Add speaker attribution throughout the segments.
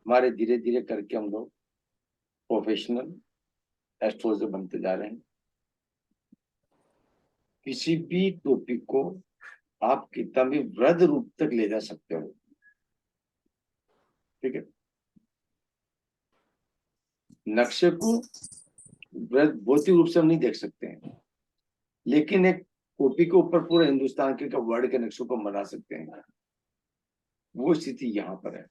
Speaker 1: हमारे धीरे धीरे करके हम लोग प्रोफेशनल एस्ट्रोलॉजर बनते जा रहे हैं। किसी भी टॉपिक को आप कितना भी वृद्ध रूप तक ले जा सकते हो, ठीक है। नक्शे को वृद्ध भौतिक रूप से हम नहीं देख सकते हैं, लेकिन एक कॉपी के ऊपर पूरे हिंदुस्तान के वर्ल्ड के नक्शों को बना सकते हैं। वो स्थिति यहाँ पर है।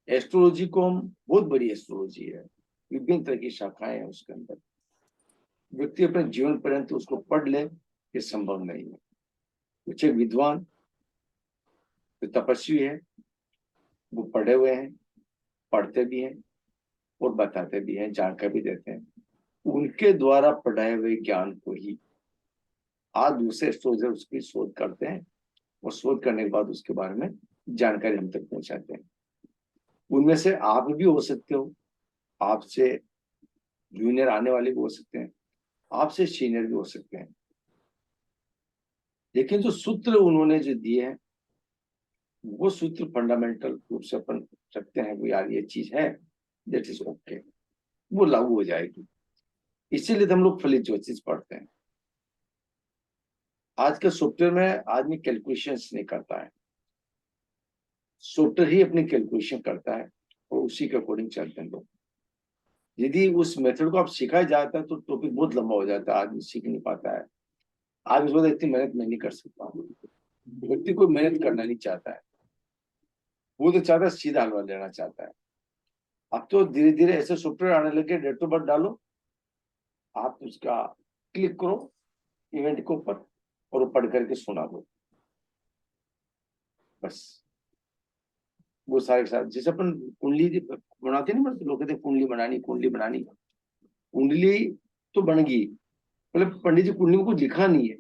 Speaker 1: एस्ट्रोलॉजी को हम, बहुत बड़ी एस्ट्रोलॉजी है, विभिन्न तरह की शाखाएं हैं उसके अंदर। व्यक्ति अपने जीवन पर्यंत उसको पढ़ ले, ये संभव नहीं है। कुछ एक विद्वान जो तपस्वी है, वो पढ़े हुए हैं, पढ़ते भी हैं और बताते भी हैं, जानकारी भी देते हैं। उनके द्वारा पढ़ाए हुए ज्ञान को ही आज दूसरे एस्ट्रोलॉजर उसकी शोध करते हैं और शोध करने के बाद उसके बारे में जानकारी हम तक पहुंचाते हैं। उनमें से आप भी हो सकते हो, आपसे जूनियर आने वाले भी हो सकते हैं, आपसे सीनियर भी हो सकते हैं। लेकिन जो सूत्र उन्होंने जो दिए हैं, वो सूत्र फंडामेंटल रूप से अपन रखते हैं, वो यार ये चीज है, दैट इज ओके, वो लागू हो जाएगी। इसीलिए तो हम लोग फलित ज्योतिष पढ़ते हैं। आज के सॉफ्टवेयर में आदमी कैलकुलेशंस नहीं करता है, सॉफ्टवेयर ही अपनी कैलकुलेशन करता है और उसी के अकॉर्डिंग चलते हैं लोग। यदि उस मेथड को आप सिखाया जाता है तो टॉपिक बहुत लंबा हो जाता है, आदमी सीख नहीं पाता है। आदमी सोचता है इतनी मेहनत मैं नहीं कर सकता हूँ। व्यक्ति को मेहनत करना नहीं चाहता है, वो तो चाहता है सीधा हलवा लेना चाहता है। अब तो धीरे धीरे ऐसे सॉफ्टवेयर आने लगे, डेट ऑफ बर्थ डालो, आप उसका क्लिक करो इवेंट के ऊपर और वो पढ़ करके सुना दो, बस। वो सारे के साथ जैसे अपन कुंडली बनाते नहीं, मतलब लोग कहते हैं कुंडली बनानी, कुंडली बनानी। कुंडली तो बन गई, मतलब पंडित जी कुंडली में कुछ लिखा नहीं है।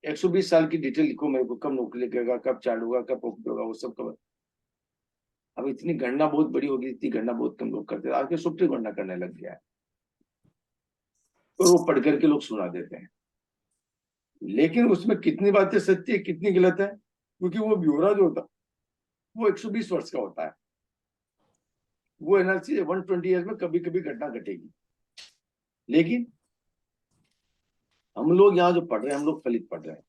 Speaker 1: 120 साल की डिटेल लिखो मेरे को, कब नौकरी लगेगा, कब चालू होगा, कब प्रॉफिट होगा, वो सब कब। अब इतनी गणना बहुत बड़ी होगी, इतनी गणना बहुत कम लोग करते हैं। आज के सॉफ्टवेयर गणना करने लग गया है और वो पढ़ करके लोग सुना देते हैं। लेकिन उसमें कितनी बातें सत्य है, कितनी गलत है, क्योंकि वो ब्यौरा जो होता है वो 120 वर्ष का होता है। वो एनालिसिस 120 ईयर्स में कभी कभी घटना घटेगी। लेकिन हम लोग यहाँ जो पढ़ रहे हैं, हम लोग फलित पढ़ रहे हैं।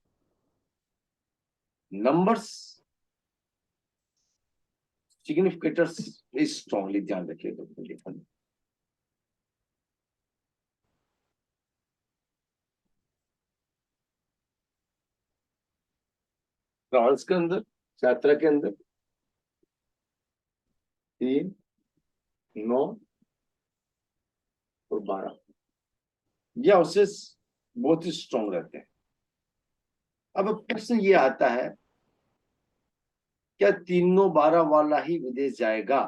Speaker 1: नंबर्स सिग्निफिकेटर्स इज स्ट्रांगली, ध्यान रखिए तो। ट्रांस के अंदर, यात्रा के अंदर 3, 9 और 12 यह अवशेष बहुत ही स्ट्रांग रहते हैं। अब प्रश्न ये आता है, क्या तीनों 12 वाला ही विदेश जाएगा?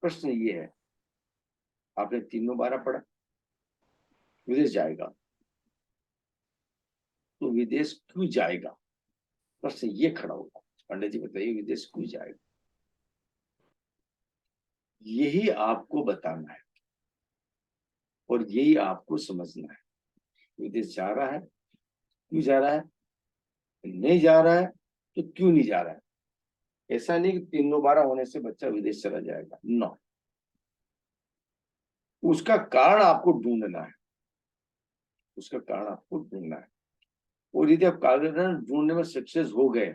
Speaker 1: प्रश्न ये है। आपने तीनों 12 पढ़ा, विदेश जाएगा, तो विदेश क्यों जाएगा? प्रश्न ये खड़ा होगा, पंडित जी बताइए विदेश क्यों जाएगा? यही आपको बताना है और यही आपको समझना है। विदेश जा रहा है, क्यों जा रहा है, नहीं जा रहा है तो क्यों नहीं जा रहा है। ऐसा नहीं कि 3-12 होने से बच्चा विदेश चला जाएगा, नो। उसका कारण आपको ढूंढना है, उसका कारण आपको ढूंढना है। और यदि आप कारण ढूंढने में सक्सेस हो गए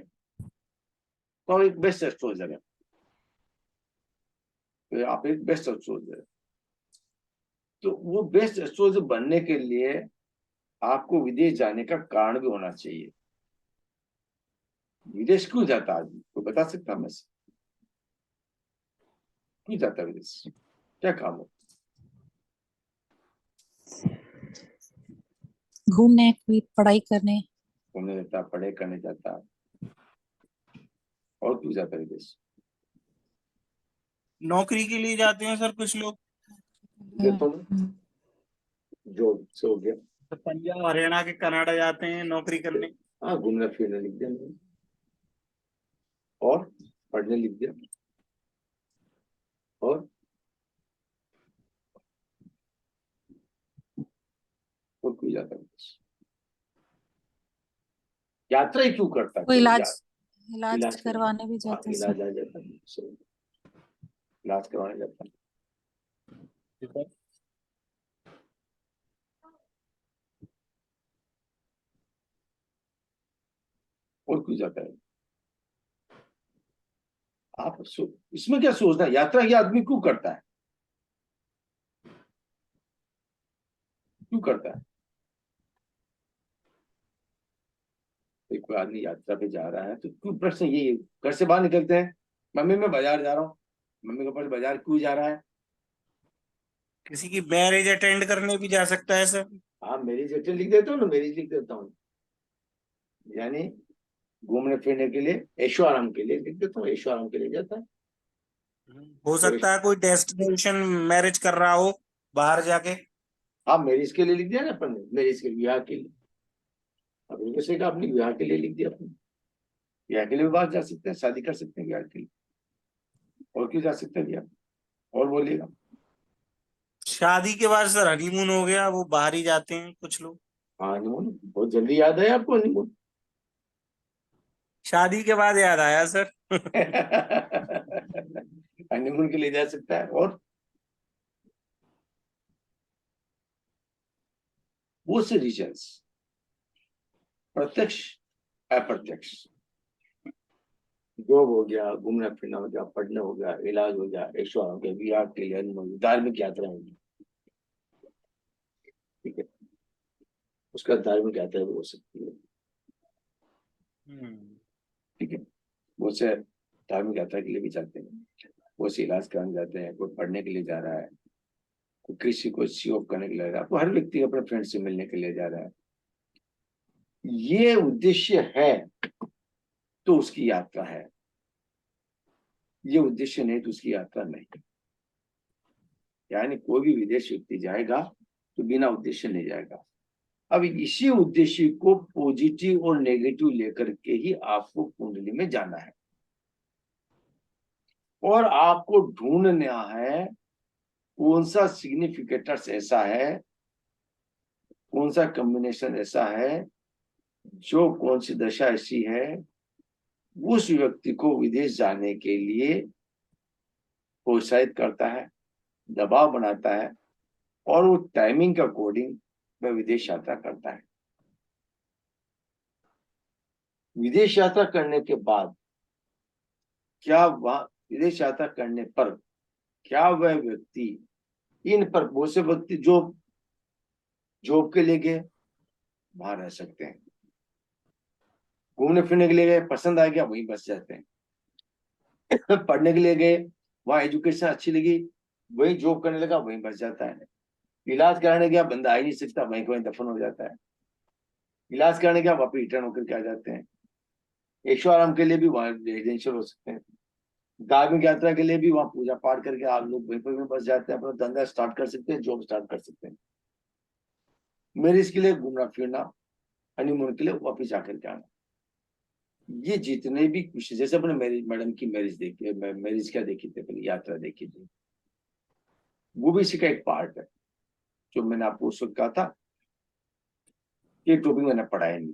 Speaker 1: तो आप एक बेस्ट एस्ट्रोलॉजर है, तो आप एक बेस्ट एस्ट्रोलॉजर है। तो वो बेस्ट एस्ट्रोलॉजर बनने के लिए आपको विदेश जाने का कारण भी होना चाहिए। विदेश क्यों जाता आदमी, कोई बता सकता मैं से? क्यों जाता विदेश, क्या काम हो?
Speaker 2: घूमने, कोई पढ़ाई करने।
Speaker 1: घूमने जाता, पढ़ाई करने जाता, और क्यों जाता विदेश?
Speaker 3: नौकरी के लिए जाते हैं सर कुछ लोग।
Speaker 1: देखो ना, जो से हो गया।
Speaker 3: तो पंजाब हरियाणा के कनाडा जाते हैं नौकरी करने।
Speaker 1: हाँ, घूमने फिरने लिख दिया और पढ़ने लिख दिया और क्यों जाता विदेश? यात्रा ही क्यों करता है
Speaker 2: कोई
Speaker 1: केवल
Speaker 2: इलाज,
Speaker 1: यार?
Speaker 2: इलाज करवाने भी
Speaker 1: हाँ,
Speaker 2: जाते हैं
Speaker 1: इलाज
Speaker 2: सर।
Speaker 1: आ जाता है, सही, इलाज करवाने जाता है। और क्यों जाता है? इसमें क्या सोचना है? यात्रा ये आदमी क्यों करता है? क्यों करता है? कोई आदमी यात्रा पे जा रहा है तो क्यों, प्रश्न यही है। घर से बाहर निकलते हैं, मम्मी मैं बाजार जा रहा हूँ, मम्मी के पास बाजार क्यों जा रहा है?
Speaker 3: किसी की मैरिज अटेंड करने भी जा सकता है सर।
Speaker 1: हाँ, मेरी अटेंड लिख देता हूँ ना, मेरी लिख देता हूँ, यानी घूमने फिरने के लिए, ऐशो आराम के लिए लिख देता हूँ, ऐशो आराम के लिए जाता है।
Speaker 3: हो
Speaker 1: तो
Speaker 3: सकता है कोई डेस्टिनेशन मैरिज कर रहा हो बाहर जाके।
Speaker 1: हाँ, मैरिज के लिए लिख दिया ना अपन ने, मैरिज के विवाह के लिए। अब इनको से अपने विवाह के लिए लिख दिया अपन, विवाह के लिए भी बाहर जा सकते हैं, शादी कर सकते हैं विवाह के लिए, और क्यों जा सकते हैं विवाह? और बोलिएगा।
Speaker 3: शादी के बाद सर हनीमून हो गया, वो बाहर ही जाते हैं कुछ लोग।
Speaker 1: हाँ, हनीमून बहुत जल्दी याद है आपको, हनीमून।
Speaker 3: शादी के बाद याद आया सर।
Speaker 1: हनीमून के लिए जा सकता है। और वो से रीजन्स, प्रत्यक्ष अप्रत्यक्ष, जॉब हो गया, घूमना फिरना हो गया, पढ़ना हो गया, इलाज हो गया, ऐशो हो गया, विवाह के लिए, हनीमून, धार्मिक यात्रा होगी, ठीक है, उसका धार्मिक यात्रा भी हो सकती है, ठीक है। वो से धार्मिक यात्रा के लिए भी जाते हैं, वो से इलाज कराने जाते हैं, कोई पढ़ने के लिए जा रहा है, कोई किसी को सीओप करने के लिए जा रहा है, तो हर व्यक्ति अपने फ्रेंड से मिलने के लिए जा रहा है। ये उद्देश्य है तो उसकी यात्रा है, ये उद्देश्य नहीं तो उसकी यात्रा नहीं। यानी कोई भी विदेश व्यक्ति जाएगा तो बिना उद्देश्य नहीं जाएगा। अब इसी उद्देश्य को पॉजिटिव और नेगेटिव लेकर के ही आपको कुंडली में जाना है, और आपको ढूंढना है कौन सा सिग्निफिकेटर्स ऐसा है, कौन सा कॉम्बिनेशन ऐसा है, जो कौन सी दशा ऐसी है उस व्यक्ति को विदेश जाने के लिए प्रोत्साहित करता है, दबाव बनाता है, और वो टाइमिंग के अकॉर्डिंग वह विदेश यात्रा करता है। विदेश यात्रा करने के बाद क्या वह, विदेश यात्रा करने पर क्या वह व्यक्ति, इन पर बहुत से व्यक्ति जो जॉब के लिए गए वहां रह सकते हैं, घूमने फिरने के लिए गए पसंद आ गया वहीं बस जाते हैं, पढ़ने के लिए गए वहां एजुकेशन अच्छी लगी वहीं जॉब करने लगा वहीं बस जाता है, इलाज कराने गया बंदा आ ही नहीं सकता वहीं को वहीं दफन हो जाता है, इलाज कराने गया वापस रिटर्न होकर के आ जाते हैं। ऐशो आराम के लिए भी वहां रेजिडेंशियल हो सकते हैं, धार्मिक यात्रा के लिए भी वहां पूजा पाठ करके आप लोग वहीं पर भी बस जाते हैं, अपना धंधा स्टार्ट कर सकते हैं, जॉब स्टार्ट कर सकते हैं। मैरिज के लिए घूमना फिरना, हनीमून के लिए वापिस आकर के आना, ये जितने भी कुछ, जैसे अपने मैरिज, मैडम की मैरिज देखी, मैरिज क्या देखी थी, पहले यात्रा देखी थी, वो भी इसी का एक पार्ट है। जो मैंने आपको उस वक्त कहा था ये टॉपिक मैंने पढ़ाया नहीं,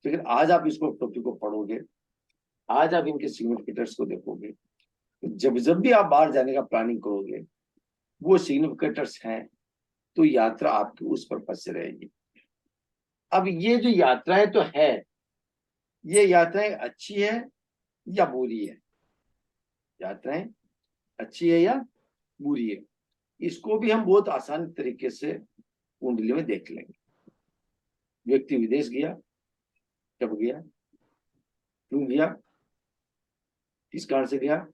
Speaker 1: लेकिन आज आप इसको टॉपिक को पढ़ोगे, आज आप इनके सिग्निफिकेटर्स को देखोगे, जब जब भी आप बाहर जाने का प्लानिंग करोगे वो सिग्निफिकेटर्स हैं तो यात्रा आपकी उस पर्पज से रहेगी। अब ये जो यात्राएं तो है, ये यात्राएं अच्छी है या बुरी है, यात्राएं अच्छी है या बुरी है, इसको भी हम बहुत आसान तरीके से कुंडली में देख लेंगे। व्यक्ति विदेश गया, कब गया, क्यों गया, किस कारण से गया,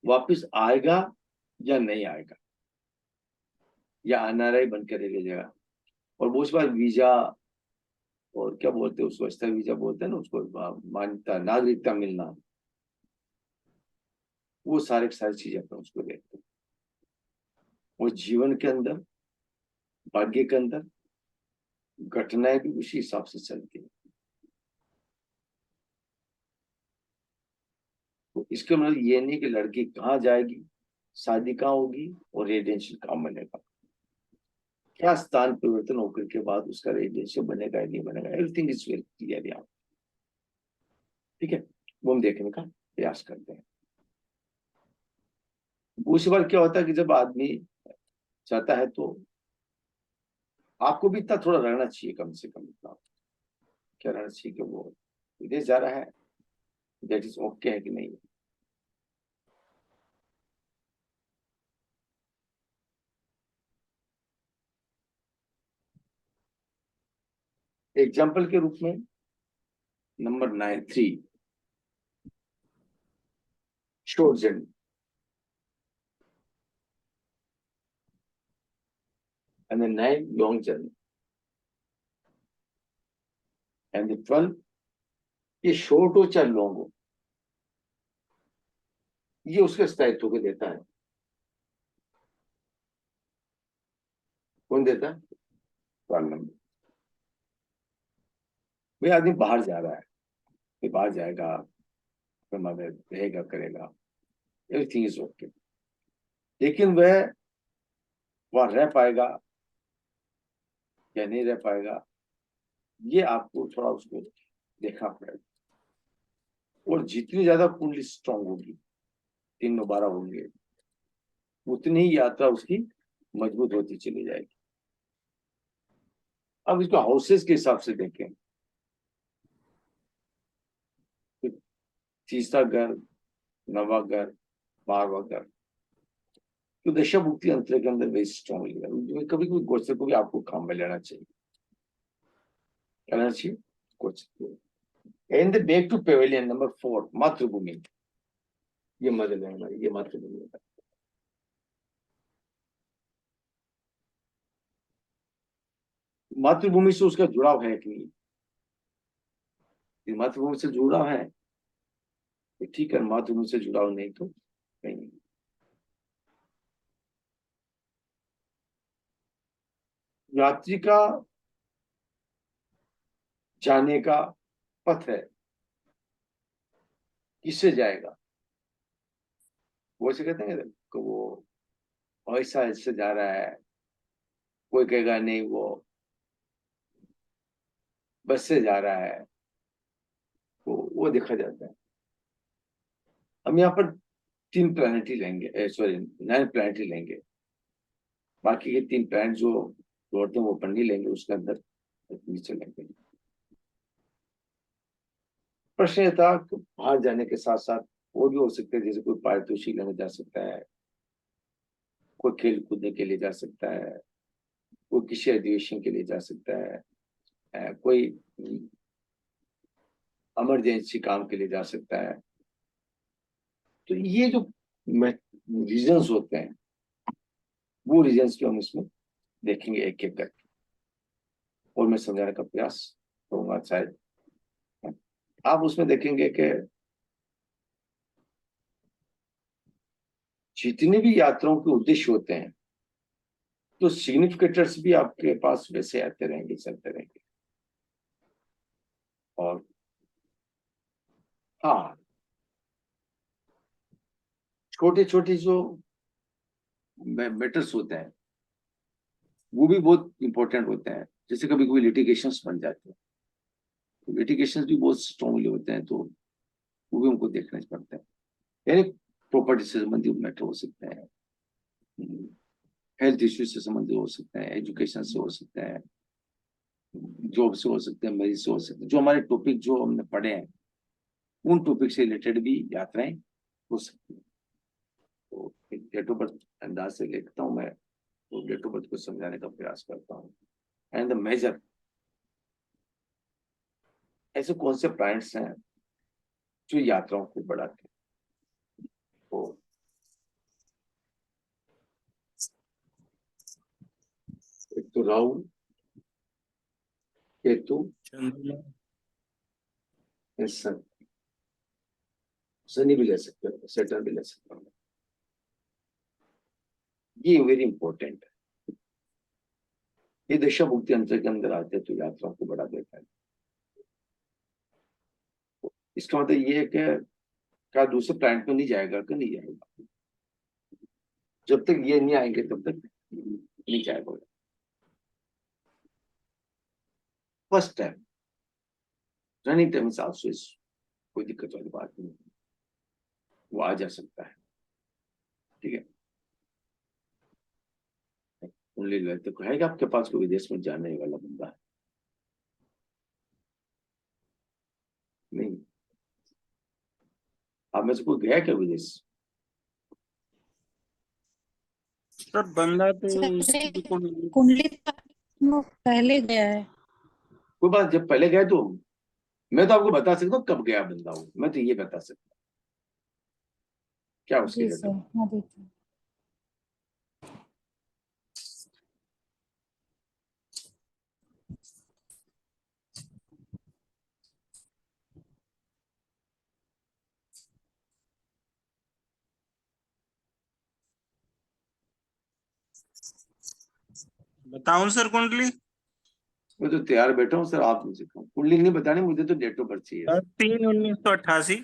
Speaker 1: वापिस आएगा या नहीं आएगा, या अनारई बन कर रह जाएगा, और बहुत बार वीजा, और क्या बोलते हैं उसको, स्थल वीजा बोलते हैं ना उसको, मान्यता नागरिकता मिलना, वो सारी चीजें अपन उसको देखते हैं। और जीवन के अंदर, भाग्य के अंदर घटनाएं भी उसी हिसाब से चलती है। तो इसका मतलब ये नहीं कि लड़की कहाँ जाएगी, शादी कहाँ होगी और रेजिडेंशियल कहाँ बनेगा, क्या स्थान परिवर्तन होकर के बाद उसका रेजिडेंशियल बनेगा या नहीं बनेगा, एवरीथिंग इज वेरी क्लियर यहाँ। ठीक है, वो हम देखने का प्रयास करते हैं। दूसरी बार क्या होता है कि जब आदमी चाहता है तो आपको भी इतना थोड़ा रहना चाहिए, कम से कम इतना क्या रहना चाहिए कि वो विदेश जा रहा है, दैट इज ओके है कि नहीं। एग्जाम्पल के रूप में number 3 short journey, and the 9 long journey, and the 12 ये शॉर्ट हो चाहे लॉन्ग हो, ये उसके स्थायित्व को देता है। कौन देता है? पार्लियामेंट। भाई आदमी बाहर जा रहा है, ये बाहर जाएगा, रहेगा, करेगा, एवरीथिंग इज ओके, लेकिन वह वहां रह पाएगा या नहीं रह पाएगा, ये आपको थोड़ा उसको देखना पड़ेगा। और जितनी ज्यादा कुंडली स्ट्रांग होगी, 3 12 होंगे, उतनी ही यात्रा उसकी मजबूत होती चली जाएगी। अब इसको हाउसेस के हिसाब से देखें, तो तीसरा घर, नवा घर, 12वां घर, तो दशा भुक्ति अंतर के अंदर वेरी स्ट्रॉन्गली कभी कभी गोचर को भी आपको काम में लेना चाहिए, लेना चाहिए गोचर को। And back to pavilion number 4 Matrubhumi, ये मदद है हमारी, ये मातृभूमि है। मातृभूमि से उसका जुड़ाव है कि नहीं, मातृभूमि से जुड़ाव है तो ठीक है, मातृभूमि से जुड़ाव नहीं तो नहीं। यात्री का जाने का पथ है, किससे जाएगा, वो से कहते हैं कि वो ऐसा इससे जा रहा है, कोई कहेगा नहीं वो बस से जा रहा है, वो देखा जाता है। हम यहाँ पर 3 प्लैनेट ही लेंगे, सॉरी 9 प्लैनेट ही लेंगे, बाकी के 3 प्लैनेट जो दौड़ते हैं वो अपन नहीं लेंगे, उसके अंदर नीचे लेंगे। प्रश्न ये था कि बाहर जाने के साथ साथ वो भी हो सकते हैं, जैसे कोई पारितोषिक लेने जा सकता है, कोई खेल कूदने के लिए जा सकता है, कोई किसी अधिवेशन के लिए जा सकता है, कोई इमरजेंसी काम के लिए जा सकता है। तो ये जो रीजंस होते हैं, वो रीजंस को हम इसमें देखेंगे एक एक करके, और मैं समझाने का प्रयास करूंगा। शायद आप उसमें देखेंगे कि जितने भी यात्राओं के उद्देश्य होते हैं, तो सिग्निफिकेटर्स भी आपके पास वैसे आते रहेंगे, चलते रहेंगे। और हाँ, छोटे छोटे जो मैटर्स होते हैं वो भी बहुत इंपॉर्टेंट होते हैं, जैसे कभी कभी लिटिगेशंस बन जाते हैं, तो लिटिगेशंस भी बहुत स्ट्रांगली होते हैं, तो वो भी हमको देखना पड़ता है। यानी प्रॉपर्टी से संबंधित मैटर हो सकते हैं, हेल्थ इश्यू से संबंधित हो सकते हैं, एजुकेशन से हो सकते हैं, जॉब से हो सकते हैं, मैरिज से हो सकते हैं, जो हमारे टॉपिक जो हमने पढ़े हैं उन टॉपिक से रिलेटेड भी यात्राएं हो सकती हैं। तो एक डेट ऑफ बर्थ अंदाज से लिखता हूँ मैं, तो डेट ऑफ बर्थ को समझाने का प्रयास करता हूँ। एंड द मेजर, ऐसे कौन से प्लैनेट्स हैं जो यात्राओं को बढ़ाते हैं। तो एक तो राहु, केतु,
Speaker 3: चंद्रमा,
Speaker 1: सन, शनि भी ले सकते हो, सैटर्न भी ले सकते हो, ये वेरी इंपॉर्टेंट है। ये दशा भुक्ति अंतर के अंदर आते हैं तो यात्राओं को बढ़ा देता है। इसका मतलब ये है कि क्या दूसरे प्लैनेट में नहीं जाएगा कि नहीं जाएगा, जब तक ये नहीं आएंगे तब तक नहीं जाएगा। First time running time is also is कोई दिक्कत वाली बात नहीं, वो आ जा सकता है। ठीक है, कुंडली लगते तो है कि आपके पास कोई विदेश में जाने वाला बंदा है? नहीं, आप में से कोई गया क्या विदेश?
Speaker 3: सर बंदा तो
Speaker 2: सर
Speaker 3: उसकी कुंडली
Speaker 2: कुंडली तो वो पहले गया है।
Speaker 1: कोई बात, जब पहले गए तो मैं तो आपको बता सकता हूँ कब गया बंदा वो, मैं तो ये बता सकता हूँ क्या उसकी
Speaker 2: जी
Speaker 1: डेट
Speaker 2: सर,
Speaker 1: है।
Speaker 2: मैं देखती हूँ।
Speaker 3: बताऊं सर कुंडली?
Speaker 1: मैं तो तैयार बैठा हूँ सर, आप मुझे कहो, कुंडली नहीं बतानी मुझे, तो डेट ऑफ बर्थ चाहिए।
Speaker 3: 10/3/1988।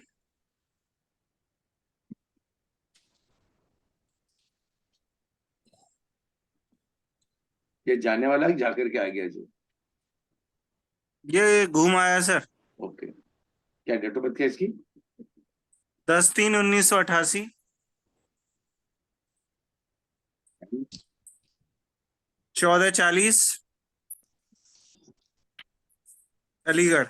Speaker 1: ये जाने वाला है, जाकर के आ गया जो?
Speaker 3: ये घूम आया सर।
Speaker 1: ओके, क्या डेट ऑफ बर्थ क्या है इसकी?
Speaker 3: 10/3/1988। 14:40 अलीगढ़।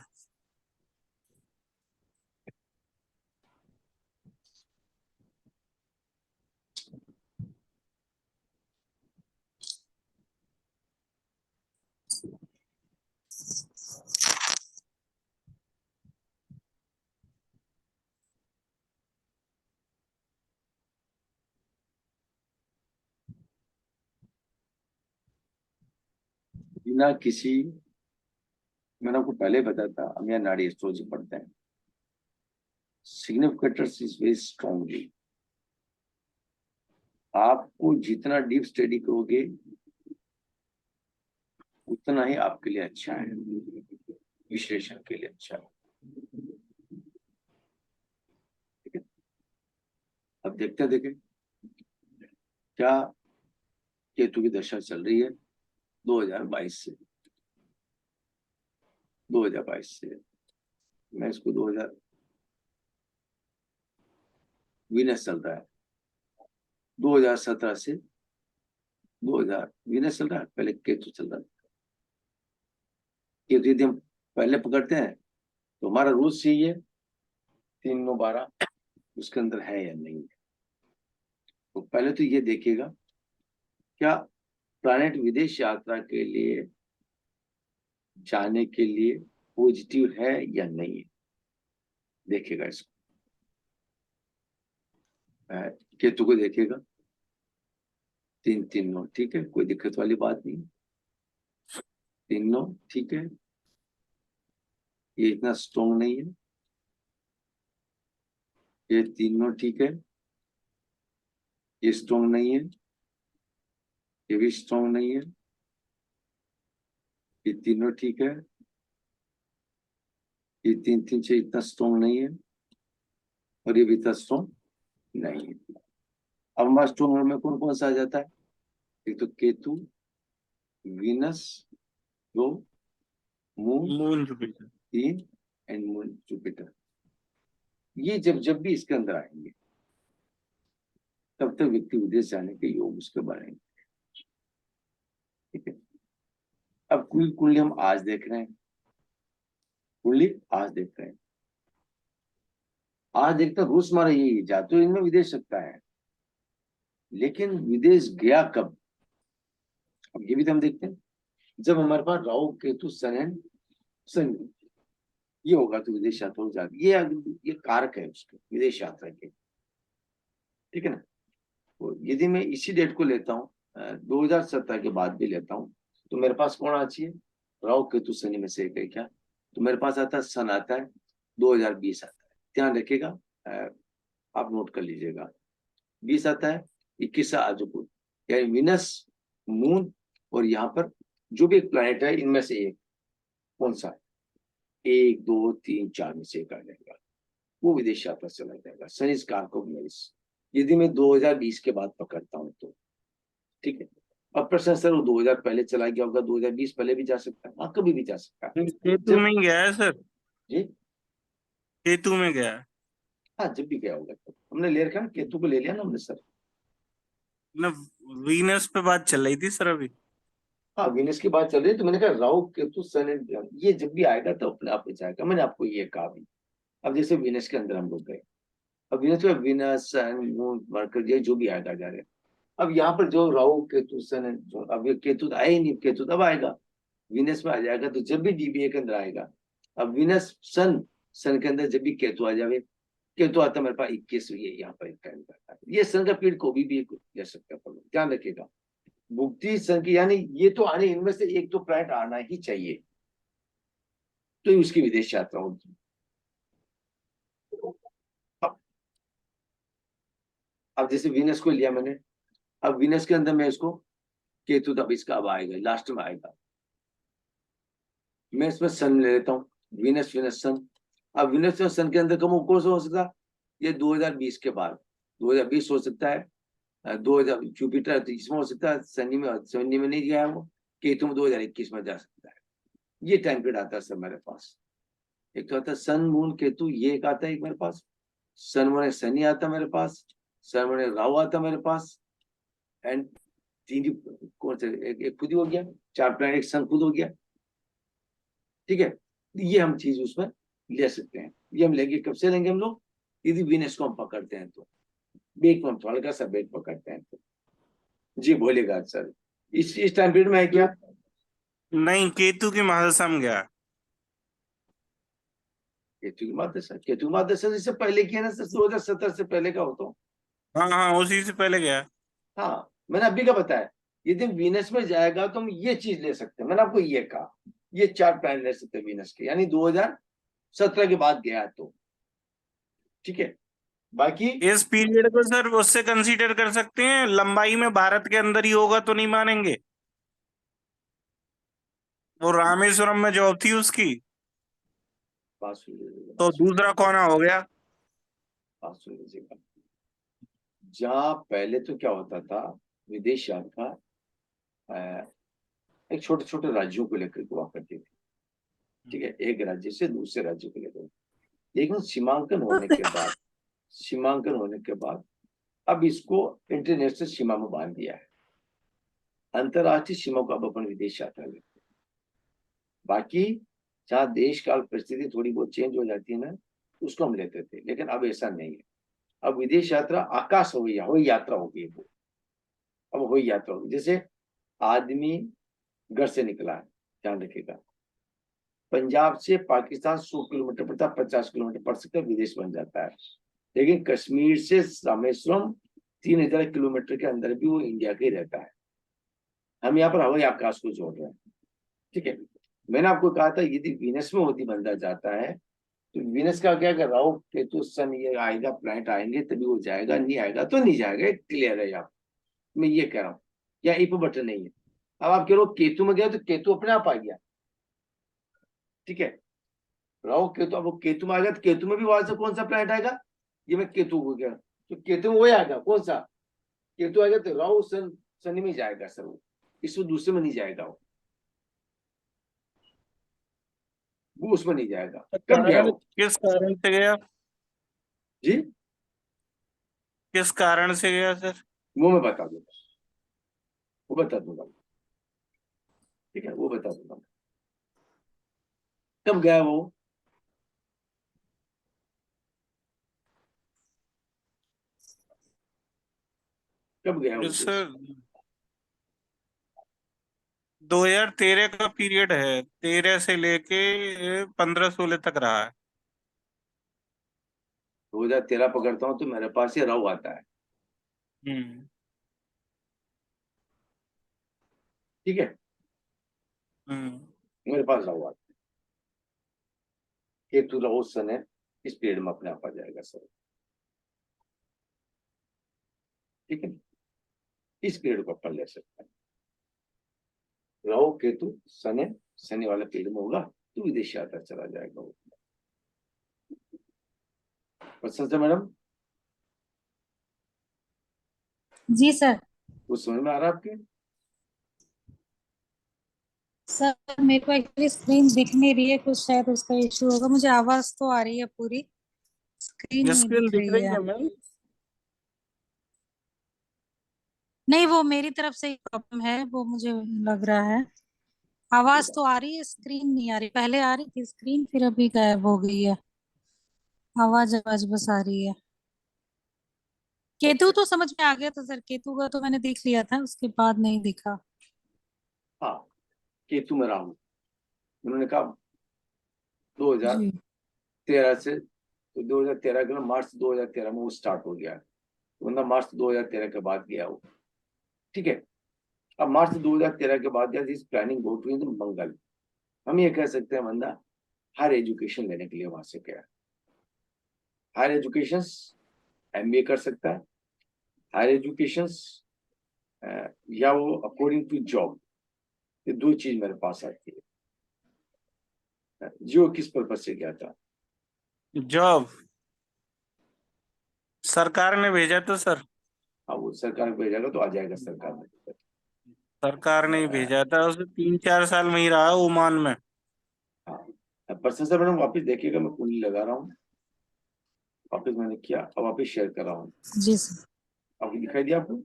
Speaker 1: बिना किसी, मैंने आपको पहले बताया था, हम यहाँ नाड़ी एस्ट्रोलॉजी पढ़ते हैं। सिग्निफिकेटर्स इज वेरी स्ट्रांगली, आपको जितना डीप स्टडी करोगे उतना ही आपके लिए अच्छा है, विश्लेषण के लिए अच्छा है। ठीक है, अब देखते देखें क्या केतु की दशा चल रही है 2022 से। 2022 से मैं इसको 2000, वीनस चल रहा है 2017 से 2000, वीनस चल रहा है, पहले केतु चल रहा है। केतु यदि हम पहले पकड़ते हैं तो हमारा रूल्स यही है, 3 9 12 उसके अंदर है या नहीं है। तो पहले तो ये देखिएगा क्या प्लैनेट विदेश यात्रा के लिए जाने के लिए पॉजिटिव है या नहीं है, देखेगा इसको। केतु को देखेगा, 3 3 9, ठीक है, कोई दिक्कत वाली बात नहीं। 3 9 ठीक है, ये इतना स्ट्रॉन्ग नहीं है। ये 3 9 ठीक है, ये स्ट्रॉन्ग नहीं है, ये भी स्ट्रॉन्ग नहीं है। ये 3 9 ठीक है, ये 3 3 6 इतना स्ट्रॉन्ग नहीं है, और ये भी इतना स्ट्रॉन्ग नहीं है। अब हमारा स्ट्रॉन्ग में कौन कौन सा आ जाता है? एक तो Ketu, Venus 2, moon
Speaker 3: moon Jupiter.
Speaker 1: 3 and moon Jupiter. ये जब जब भी इसके अंदर आएंगे तब तक व्यक्ति विदेश जाने के योग उसके बनेंगे। ठीक है, अब कुल कुंडली हम आज देख रहे हैं, कुंडली आज देख रहे हैं। आज देखता रूस हमारा यही है, जा तो इनमें विदेश सकता है, लेकिन विदेश गया कब? अब ये भी तो हम देखते हैं, जब हमारे पास राहु केतु सन ये होगा तो विदेश यात्रा हो जाती, ये कारक है उसके विदेश यात्रा के। ठीक है ना, तो यदि मैं इसी डेट को लेता हूँ 2017 के बाद भी लेता हूँ, तो मेरे पास कौन आना चाहिए? राहु केतु शनि में से एक है क्या? तो मेरे पास आता है सन, आता है 2020 आता है, ध्यान रखिएगा, आप नोट कर लीजिएगा। 20 आता है, 21 आजुकुल, यानी विनस, मून, और यहाँ पर जो भी एक प्लैनेट है इनमें से एक कौन सा है? 1 2 3 4 में से एक आ जाएगा, वो विदेश यात्रा चला जाएगा। शनि कारक यदि मैं 2020 के बाद पकड़ता हूँ तो। ठीक है, अब प्रश्न सर वो 2000 पहले चला गया होगा, 2020 पहले भी जा सकता है? हाँ, कभी भी जा सकता है।
Speaker 3: केतु
Speaker 1: जब
Speaker 3: नहीं गया है सर।
Speaker 1: जी
Speaker 3: केतु में गया।
Speaker 1: हाँ जब भी गया होगा तो हमने ले रखा ना, केतु को ले लिया ना हमने सर।
Speaker 3: ना, वीनस पे बात चल रही थी सर अभी।
Speaker 1: हाँ वीनस की बात चल रही है, तो मैंने कहा राहु केतु सन ये जब भी आएगा तो अपने आप हो जाएगा, मैंने आपको ये कहा भी। अब जैसे वीनस के अंदर हम लोग गए, अब वीनस में वीनस सन मून मरकर ये जो भी आएगा जा रहे, अब यहाँ पर जो राहु केतु सन है, जो अब ये केतु तो आया ही नहीं, केतु तब आएगा वीनस में आ जाएगा, तो जब भी डीबीए के अंदर आएगा, अब वीनस सन, सन के अंदर जब भी केतु आ जाए, केतु आता है मेरे पास 21, ये यहाँ पर एक टाइम करता है, ये सन का पीरियड को भी ले सकते हैं अपन लोग, ध्यान रखिएगा। भुक्ति सन की यानी ये तो आने, इनमें से एक तो प्लैनेट आना ही चाहिए, तो ही उसकी विदेश यात्रा होगी। अब अब जैसे वीनस को लिया मैंने, अब वीनस के अंदर मैं इसको केतु, तब इसका अब आएगा लास्ट में आएगा, मैं इसमें सन ले लेता हूँ, वीनस वीनस सन। अब वीनस और सन के अंदर कौन सा हो सकता है, ये 2020 के बाद, 2020 हो सकता है, 2000 जुपिटर तो इसमें हो सकता है, शनि में नहीं गया वो, केतु में 2021 में जा सकता है। ये टाइम पीरियड आता है सर मेरे पास। एक तो आता है सन मून केतु, ये एक आता है एक मेरे पास, सन में शनि आता है मेरे पास, सन में राहु आता है मेरे पास, एंड तीन कौन से, एक खुद ही हो गया, चार प्लैनेट, एक सन खुद हो गया, ठीक है। ये हम चीज उसमें ले सकते हैं, ये हम लेंगे, कब से लेंगे हम लोग, यदि वीनस को हम पकड़ते हैं तो, बेक में हम हल्का सा बेक पकड़ते हैं तो। जी बोलेगा सर, इस टाइम पीरियड में है क्या?
Speaker 3: नहीं, केतु की महादशा में गया।
Speaker 1: केतु की महादशा, केतु की महादशा इससे पहले किया ना सर, 2017 से पहले का हो तो।
Speaker 3: हाँ हाँ, उसी से पहले गया।
Speaker 1: हाँ मैंने अभी का बताया, यदि वीनस में जाएगा तो हम ये चीज ले सकते हैं, मैंने आपको ये कहा, ये चार प्लैनेट ले सकते हैं वीनस के, यानी 2017 के बाद गया तो, ठीक है। बाकी
Speaker 3: इस पीरियड को सर उससे कंसीडर कर सकते हैं, लंबाई में भारत के अंदर ही होगा तो नहीं मानेंगे। वो रामेश्वरम में जॉब थी उसकी,
Speaker 1: बात सुन लीजिएगा,
Speaker 3: तो दूसरा कोना हो गया।
Speaker 1: बात सुन लीजिएगा। जहाँ पहले तो क्या होता था, विदेश यात्रा एक छोटे छोटे राज्यों को लेकर के हुआ करती थी, ठीक है, एक राज्य से दूसरे राज्य को लेकर। लेकिन सीमांकन होने के बाद अब इसको इंटरनेशनल सीमा में बांध दिया है, अंतरराष्ट्रीय सीमा को अब अपन विदेश यात्रा लेते हैं। बाकी जहाँ देश काल परिस्थिति थोड़ी बहुत चेंज हो जाती है ना, उसको हम लेते थे, लेकिन अब ऐसा नहीं है। अब विदेश यात्रा आकाश हो गई, हो यात्रा हो गई वो, अब हो यात्रा होगी। जैसे आदमी घर से निकला है, ध्यान रखिएगा, पंजाब से पाकिस्तान 100 किलोमीटर पड़ता है, 50 किलोमीटर पड़ सकता है, विदेश बन जाता है। लेकिन कश्मीर से रामेश्वरम 3000 किलोमीटर के अंदर भी वो इंडिया का ही रहता है। हम यहाँ पर हवाई आकाश को जोड़ रहे हैं, ठीक है। मैंने आपको कहा था यदि वीनस में होती बंदा जाता है तो वीनस का क्या कर, राहु केतु सन ये आएगा, प्लैनेट आएंगे तभी वो जाएगा, नहीं आएगा तो नहीं जाएगा, क्लियर है आप, मैं ये कह रहा हूँ, या इफ बटन नहीं है। अब आप कह रहे हो केतु में गया तो केतु अपने आप आ गया, ठीक है, राहु केतु, अब वो केतु में आएगा तो केतु में भी वहां से कौन सा प्लैनेट आएगा, ये मैं केतु हो गया, तो केतु में वही आएगा, कौन सा केतु आएगा, तो राहु सन शनि में जाएगा सर वो, इसमें दूसरे में नहीं जाएगा वो उसमें नहीं जाएगा। कब गया
Speaker 3: कारण
Speaker 1: वो?
Speaker 3: किस कारण से गया?
Speaker 1: जी
Speaker 3: किस कारण से गया सर?
Speaker 1: वो मैं बता दूंगा, वो बता दूंगा, ठीक है, वो बता दूंगा कब गया वो। कब गया वो देश?
Speaker 3: सर 2013 का पीरियड है, 13 से लेके 15-16 तक रहा है।
Speaker 1: 2013 पकड़ता हूँ तो मेरे पास ये राहु आता है,
Speaker 3: हम्म।
Speaker 1: ठीक है,
Speaker 3: हम्म।
Speaker 1: मेरे पास राहु आता है, केतु राहु सन है, इस पीरियड में अपने आप आ जाएगा सर, ठीक है, इस पीरियड को अपन ले सकते हैं। राहु केतु शनि, शनि वाला पीरियड में होगा तो विदेश यात्रा चला जाएगा वो। पसंद है मैडम?
Speaker 2: जी सर।
Speaker 1: कुछ समझ में आ रहा है आपके?
Speaker 2: सर मेरे को एक्चुअली स्क्रीन दिख नहीं रही है, कुछ शायद उसका इशू होगा, मुझे आवाज तो आ रही है पूरी। स्क्रीन नहीं
Speaker 3: स्क्रीन
Speaker 2: दिख
Speaker 3: दिख
Speaker 2: रही
Speaker 3: रही
Speaker 2: है।
Speaker 3: है मैम?
Speaker 2: नहीं, वो मेरी तरफ से ही प्रॉब्लम है, वो मुझे लग रहा है। आवाज तो आ रही है, स्क्रीन नहीं आ रही। पहले आ रही थी स्क्रीन, फिर अभी गायब हो गई है। आवाज आवाज बस आ रही है। केतु तो समझ में आ गया था सर, केतु का तो मैंने देख लिया था, उसके बाद नहीं दिखा।
Speaker 1: हाँ, केतु में राहु, उन्होंने कहा 2013
Speaker 2: जी
Speaker 1: से, तो 2013 के मार्च 2013 में वो स्टार्ट हो गया है, वरना मार्च 2013 के बाद गया वो। ठीक है, अब मार्च 2013 के बाद दिस प्लानिंग गो टू इन मंगल। हम ये कह सकते हैं बंदा हायर एजुकेशन लेने के लिए वहां से गया। हायर एजुकेशन एमबीए कर सकता है, हायर एजुकेशन या वो अकॉर्डिंग टू जॉब, ये दो चीज मेरे पास आती है। जो किस पर्पज से गया था?
Speaker 3: जॉब सरकार ने भेजा था सर।
Speaker 1: हाँ, वो सरकार को भेजेगा तो आ जाएगा सरकार में।
Speaker 3: सरकार ने ही भेजा था, उसे 3-4 साल में ही रहा ओमान में।
Speaker 1: हाँ, पर्सन से मैडम वापिस देखिएगा, मैं कुंडली लगा रहा हूँ, वापिस मैंने किया, अब वापिस शेयर कर रहा हूँ।
Speaker 2: जी सर।
Speaker 1: आपको दिखाई दिया आपको?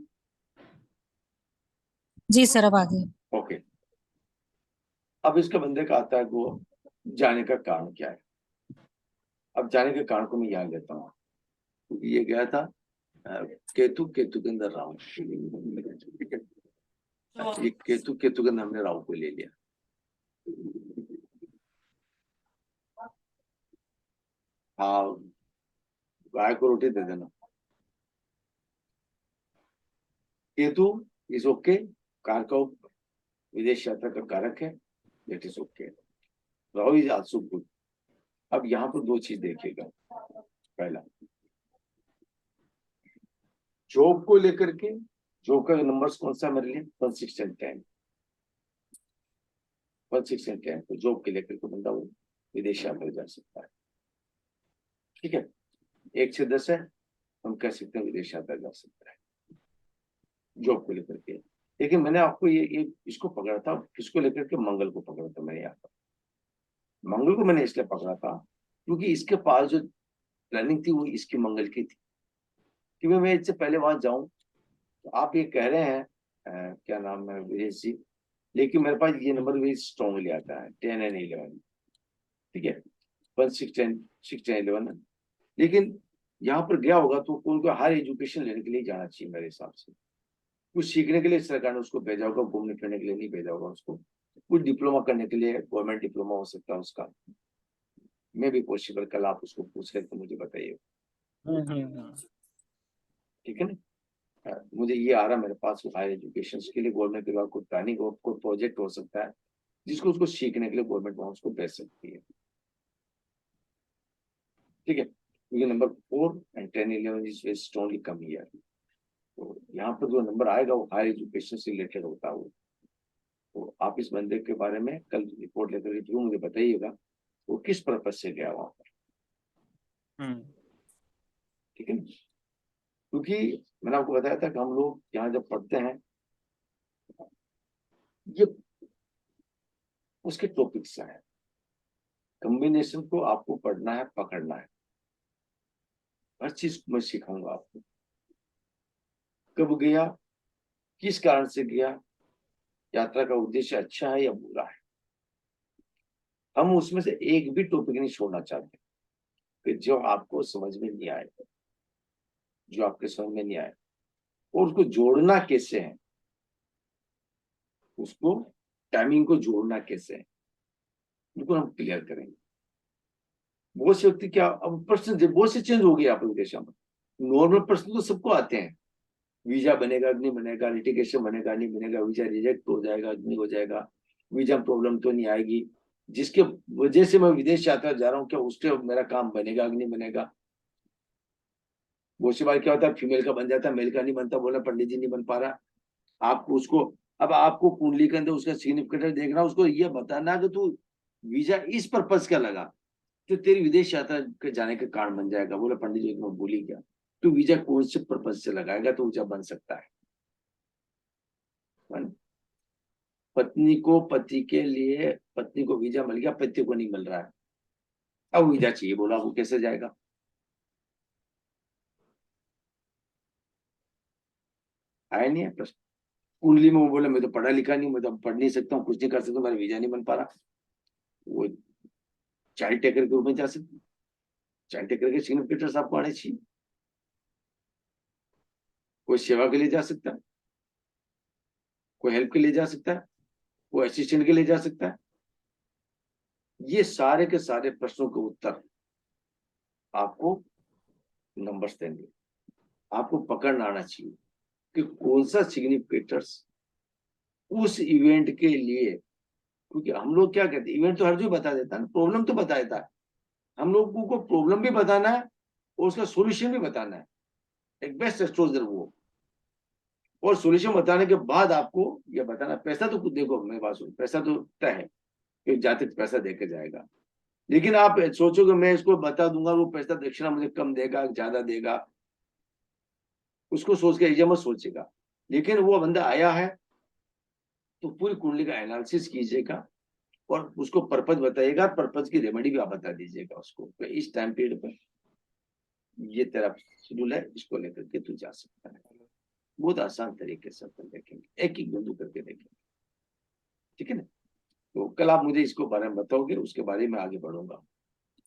Speaker 2: जी सर, अब आ गई।
Speaker 1: ओके, अब इसका बंदे का आता है वो जाने का कारण क्या है। अब जाने के कारण को मैं यहाँ लेता हूँ, क्योंकि ये गया था अ, केतु, केतु के अंदर राहु। ठीक है, ये केतु, केतु के अंदर हमने राहु को ले लिया। हाँ, गाय को रोटी दे देना। केतु इज ओके, कारक विदेश यात्रा का कारक है, that is okay. Rahu is also good. अब यहाँ पर दो चीज देखिएगा। पहला, जॉब को लेकर के, जॉब का नंबर्स कौन सा मेरे लिए? 1 6 and 10, 1 6 and 10, तो जॉब के लेकर के बंदा वो विदेश यात्रा जा सकता है। ठीक है, 1 से 10 है, हम कह सकते हैं विदेश यात्रा जा सकता है जॉब को लेकर के। लेकिन मैंने आपको ये इसको पकड़ा था, किसको लेकर के? मंगल को पकड़ा था मैंने यहाँ पर। मंगल को मैंने इसलिए पकड़ा था क्योंकि इसके पास जो प्लानिंग थी वो इसकी मंगल की थी कि मैं इससे पहले वहां जाऊं। तो आप ये कह रहे हैं क्या नाम है विदेश जी, लेकिन मेरे पास ये नंबर भी स्ट्रॉन्गली आता है 10 and 11। ठीक है, 1 6 10 6 10 11। लेकिन यहाँ पर गया होगा तो उनको हायर एजुकेशन लेने के लिए जाना चाहिए मेरे हिसाब से। कुछ सीखने के लिए सरकार ने उसको भेजा होगा, घूमने फिरने के लिए नहीं भेजा होगा उसको। कुछ डिप्लोमा करने के लिए, गवर्नमेंट डिप्लोमा हो सकता है उसका, मे भी पॉसिबल। कल आप उसको पूछ रहे तो मुझे बताइए। ठीक है ना? मुझे ये आ रहा मेरे पास हायर एजुकेशन के लिए गवर्नमेंट के द्वारा कोई प्लानिंग हो, कोई प्रोजेक्ट हो सकता है जिसको उसको सीखने के लिए गवर्नमेंट वहां उसको भेज सकती है। ठीक है, क्योंकि number 4 and 10 11 is very strongly come here. तो यहाँ पर जो नंबर आएगा वो हायर एजुकेशन से रिलेटेड होता है वो। तो आप इस बंदे के बारे में कल रिपोर्ट लेकर के जरूर मुझे बताइएगा वो किस पर्पज से गया वहां पर। ठीक है, क्योंकि मैंने आपको बताया था कि हम लोग यहाँ जब पढ़ते हैं ये उसके टॉपिक्स हैं, कॉम्बिनेशन को आपको पढ़ना है, पकड़ना है। हर चीज मैं सिखाऊंगा आपको, कब गया, किस कारण से गया, यात्रा का उद्देश्य अच्छा है या बुरा है। हम उसमें से एक भी टॉपिक नहीं छोड़ना चाहते कि जो आपको समझ में नहीं आए, जो आपके समझ में नहीं आए, और उसको जोड़ना कैसे है, उसको टाइमिंग को जोड़ना कैसे है, बिल्कुल हम क्लियर करेंगे। बहुत से व्यक्ति क्या, अब प्रश्न बहुत से चेंज हो गए आप देश में। नॉर्मल प्रश्न तो सबको आते हैं, वीजा बनेगा नहीं बनेगा, लिटिगेशन बनेगा नहीं बनेगा, वीजा रिजेक्ट हो जाएगा नहीं हो जाएगा, वीजा प्रॉब्लम तो नहीं आएगी, जिसके वजह से मैं विदेश यात्रा जा रहा हूँ, क्या उसके मेरा काम बनेगा नहीं बनेगा। बहुत सी बार क्या होता है, फीमेल का बन जाता है, मेल का नहीं बनता, बोला पंडित जी नहीं बन पा रहा। आपको उसको, अब आपको कुंडली के अंदर उसका सिग्निफिकेंट देखना, उसको ये बताना कि तू वीजा इस पर्पज का लगा तो तेरी विदेश यात्रा के जाने का कारण बन जाएगा। बोला पंडित जी मैं भूल ही गया, तो वीजा कौन से पर्पज से लगाएगा तो वीजा बन सकता है। पत्नी को, पति के लिए पत्नी को वीजा मिल गया, पति को नहीं मिल रहा है, अब वीजा चाहिए, बोला वो कैसे जाएगा? आया नहीं है प्रश्न। कुंडली में वो बोले मैं तो पढ़ा लिखा नहीं, मैं तो पढ़ नहीं सकता हूँ, कुछ नहीं कर सकता, मेरा वीजा नहीं बन पा रहा, वो चाइल्ड टेकर के रूप में जा सकते। चाइल्ड टेकर के सिग्निफिकेटर्स आपको आने चाहिए। कोई सेवा के लिए जा सकता है, कोई हेल्प के लिए जा सकता है, कोई असिस्टेंट के लिए जा सकता है। ये सारे के सारे प्रश्नों के उत्तर आपको नंबर्स देंगे। आपको पकड़ना आना चाहिए कि कौन सा सिग्निफिकेटर्स उस इवेंट के लिए, क्योंकि हम लोग क्या कहते हैं, इवेंट तो हर जो बता देता है, प्रॉब्लम तो बता देता है, हम लोगों को प्रॉब्लम भी बताना है और उसका सॉल्यूशन भी बताना है, एक बेस्ट एक्सपोजर वो। और सॉल्यूशन बताने के बाद आपको ये बताना, पैसा तो कुछ देखो, मेरी बात सुनो, पैसा तो तय है कि जाते पैसा दे के जाएगा, लेकिन आप सोचोगे मैं इसको बता दूंगा, वो पैसा दक्षिणा मुझे कम देगा ज्यादा देगा, उसको सोच के ये मत सोचेगा। लेकिन वो बंदा आया है तो पूरी कुंडली का एनालिसिस कीजिएगा और उसको पर्पज बताइएगा, पर्पज की रेमेडी भी आप बता दीजिएगा उसको, तो इस टाइम पीरियड पर ये तेरा शेड्यूल है, इसको लेकर के तू जा सकता है। बहुत आसान तरीके से अपन देखेंगे, एक एक बिंदु करके देखेंगे, ठीक है ना। तो कल आप मुझे इसको बारे में बताओगे, उसके बारे में आगे बढ़ूंगा।